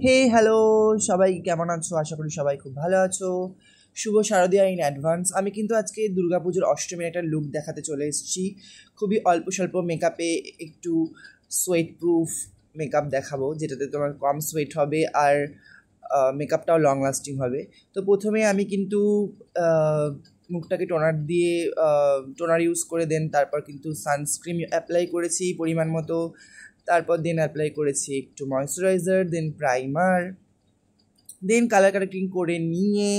হে hello, সবাই কেমন আছো? আশা করি সবাই খুব ভালো আছো। শুভ শারদিয়া ইন অ্যাডভান্স। আমি কিন্তু আজকে দুর্গাপুজোর অষ্টমীর একটা লুক দেখাতে চলে এসেছি। খুবই অল্প স্বল্প মেকআপে একটু সোয়েট প্রুফ মেকআপ দেখাবো, যেটাতে তোমার কম সোয়েট হবে আর মেকআপটাও লং লাস্টিং হবে। তো প্রথমে আমি কিন্তু মুখটাকে টোনার দিয়ে টোনার ইউজ করে দেন তারপর কিন্তু সানস্ক্রিন অ্যাপ্লাই করেছি পরিমাণ মতো। তারপর দেন অ্যাপ্লাই করেছি একটু ময়শ্চারাইজার, দেন প্রাইমার, দেন কালার কারেক্টিং করে নিয়ে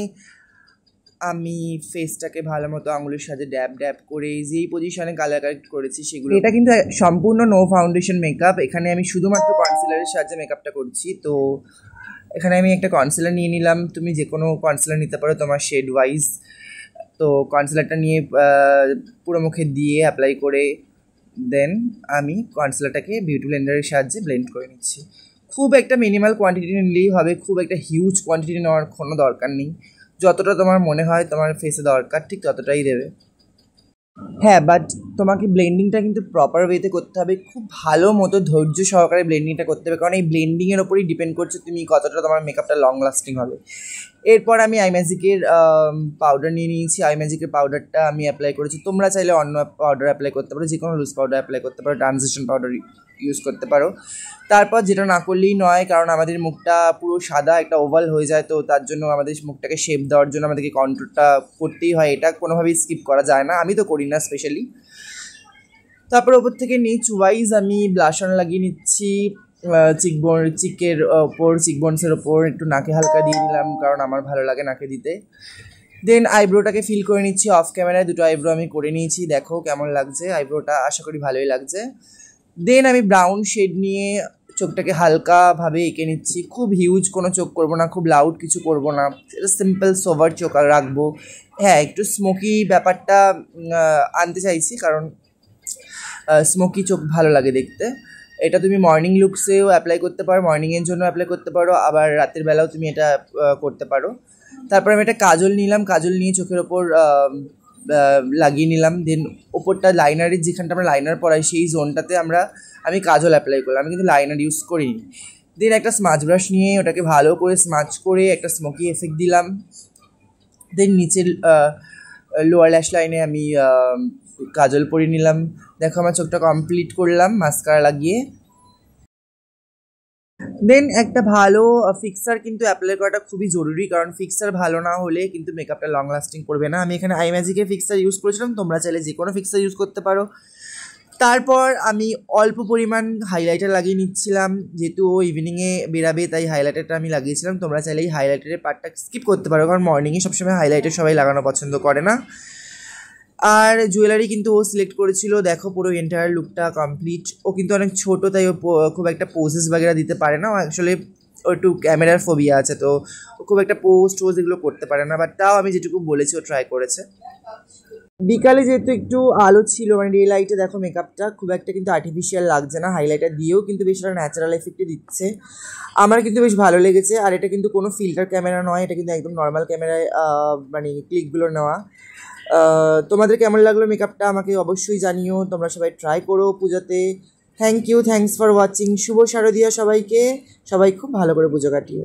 আমি ফেসটাকে ভালো মতো আঙুলের সাথে ড্যাব ড্যাব করে যেই পজিশনে কালার কারেক্ট করেছি সেগুলো। এটা কিন্তু সম্পূর্ণ নো ফাউন্ডেশন মেকআপ। এখানে আমি শুধুমাত্র কনসিলারের সাহায্যে মেকআপটা করছি। তো এখানে আমি একটা কনসিলার নিয়ে নিলাম। তুমি যে কোনো কনসিলার নিতে পারো তোমার শেড ওয়াইজ। তো কনসিলারটা নিয়ে পুরো মুখে দিয়ে অ্যাপ্লাই করে দেন আমি কনসিলারটাকে বিউটি ব্লেন্ডারের সাহায্যে ব্লেন্ড করে নিচ্ছি। খুব একটা মিনিমাল কোয়ান্টিটি নিলেই হবে, খুব একটা হিউজ কোয়ান্টিটি নেওয়ার কোনো দরকার নেই। যতটা তোমার মনে হয় তোমার ফেসে দরকার ঠিক ততটাই দেবে। হ্যাঁ, বাট তোমাকে ব্লেন্ডিংটা কিন্তু প্রপার ওয়েতে করতে হবে, খুব ভালো মতো ধৈর্য সহকারে ব্লেন্ডিংটা করতে হবে, কারণ এই ব্লেন্ডিংয়ের ওপরই ডিপেন্ড করছে তুমি কতটা তোমার মেকআপটা লং লাস্টিং হবে। এরপর আমি আইম্যাজিকের পাউডার নিয়ে নিয়েছি। আইম্যাজিকের পাউডারটা আমি অ্যাপ্লাই করেছি। তোমরা চাইলে অন্য পাউডার অ্যাপ্লাই করতে পারো, যে কোনো লুজ পাউডার অ্যাপ্লাই করতে পারো, ট্রানজিশন পাউডার ইউজ করতে পারো। তারপর যেটা না করলেই নয়, কারণ আমাদের মুখটা পুরো সাদা একটা ওভাল হয়ে যায়, তো তার জন্য আমাদের মুখটাকে শেপ দেওয়ার জন্য আমাদেরকে কন্ট্রোলটা করতেই হয়। এটা কোনোভাবেই স্কিপ করা যায় না, আমি তো করি না স্পেশালি। তারপর ওপর থেকে নিচ ওয়াইজ আমি ব্লাশন লাগিয়ে নিচ্ছি। চিকের ওপর, চিকবোনসের ওপর একটু নাকে হালকা দিয়ে দিলাম, কারণ আমার ভালো লাগে নাকে দিতে। দেন আইব্রোটাকে ফিল করে নিচ্ছি অফ ক্যামেরায়। দুটো আইব্রো আমি করে নিয়েছি, দেখো কেমন লাগছে আইব্রোটা, আশা করি ভালোই লাগছে। দেন আমি ব্রাউন শেড নিয়ে চোখটাকে হালকাভাবে এঁকে নিচ্ছি। খুব হিউজ কোনো চোখ করবো না, খুব লাউড কিছু করবো না, সেটা সিম্পল সোভার চোখ রাখবো। হ্যাঁ, একটু স্মোকি ব্যাপারটা আনতে চাইছি, কারণ স্মোকি চোখ ভালো লাগে দেখতে। এটা তুমি মর্নিং লুকসেও অ্যাপ্লাই করতে পারো, মর্নিংয়ের জন্য অ্যাপ্লাই করতে পারো, আবার রাতের বেলাও তুমি এটা করতে পারো। তারপর আমি একটা কাজল নিলাম, কাজল নিয়ে চোখের ওপর লাগিয়ে নিলাম। দেন ওপরটা লাইনারের যেখানটা আমরা লাইনার পরাই সেই জোনটাতে আমি কাজল অ্যাপ্লাই করলাম, আমি কিন্তু লাইনার ইউজ করিনি। দেন একটা স্মাচ ব্রাশ নিয়ে ওটাকে ভালো করে স্মাচ করে একটা স্মোকি এফেক্ট দিলাম। দেন নিচের লোয়ার ল্যাশ লাইনে আমি কাজল পরিয়ে নিলাম। দেখো আমার চোখটা কমপ্লিট করলাম মাস্কারা লাগিয়ে। দেন একটা ভালো ফিক্সার কিন্তু অ্যাপ্লাই করাটা খুবই জরুরি, কারণ ফিক্সার ভালো না হলে কিন্তু মেকআপটা লং লাস্টিং করবে না। আমি এখানে আইম্যাজিকের ফিক্সার ইউজ করেছিলাম, তোমরা চাইলে যে কোনো ফিক্সার ইউজ করতে পারো। তারপর আমি অল্প পরিমাণ হাইলাইটার লাগিয়ে নিচ্ছিলাম, যেহেতু ও ইভিনিংয়ে বেরাবে তাই হাইলাইটারটা আমি লাগিয়েছিলাম। তোমরা চাইলে এই হাইলাইটারের পার্টটা স্কিপ করতে পারো, কারণ মর্নিংয়ে সবসময় হাইলাইটার সবাই লাগানো পছন্দ করে না। আর জুয়েলারি কিন্তু ও সিলেক্ট করেছিল, দেখো পুরো এন্টায়ার লুকটা কমপ্লিট। ও কিন্তু অনেক ছোটো, তাই ও খুব একটা পোজেস বাগেরা দিতে পারে না। ও অ্যাকচুয়ালি ও একটু ক্যামেরার ফোবিয়া আছে, তো ও খুব একটা পোজ এগুলো করতে পারে না, বাট তাও আমি যেটুকু বলেছি ও ট্রাই করেছে। বিকালে যেহেতু একটু আলো ছিল, মানে ডে লাইটে দেখো মেকআপটা খুব একটা কিন্তু আর্টিফিশিয়াল লাগছে না, হাইলাইটার দিয়েও কিন্তু বেশ একটা ন্যাচারাল এফেক্টে দিচ্ছে। আমার কিন্তু বেশ ভালো লেগেছে। আর এটা কিন্তু কোনো ফিল্টার ক্যামেরা নয়, এটা কিন্তু একদম নর্মাল ক্যামেরায় মানে ক্লিকগুলো নেওয়া। তোমাদের কেমন লাগলো মেকআপটা আমাকে অবশ্যই জানিও, তোমরা সবাই ট্রাই করো পুজোতে। Thanks for watching. শুভ শারদিয়া সবাইকে, সবাই খুব ভালো করে পুজো কাটিও।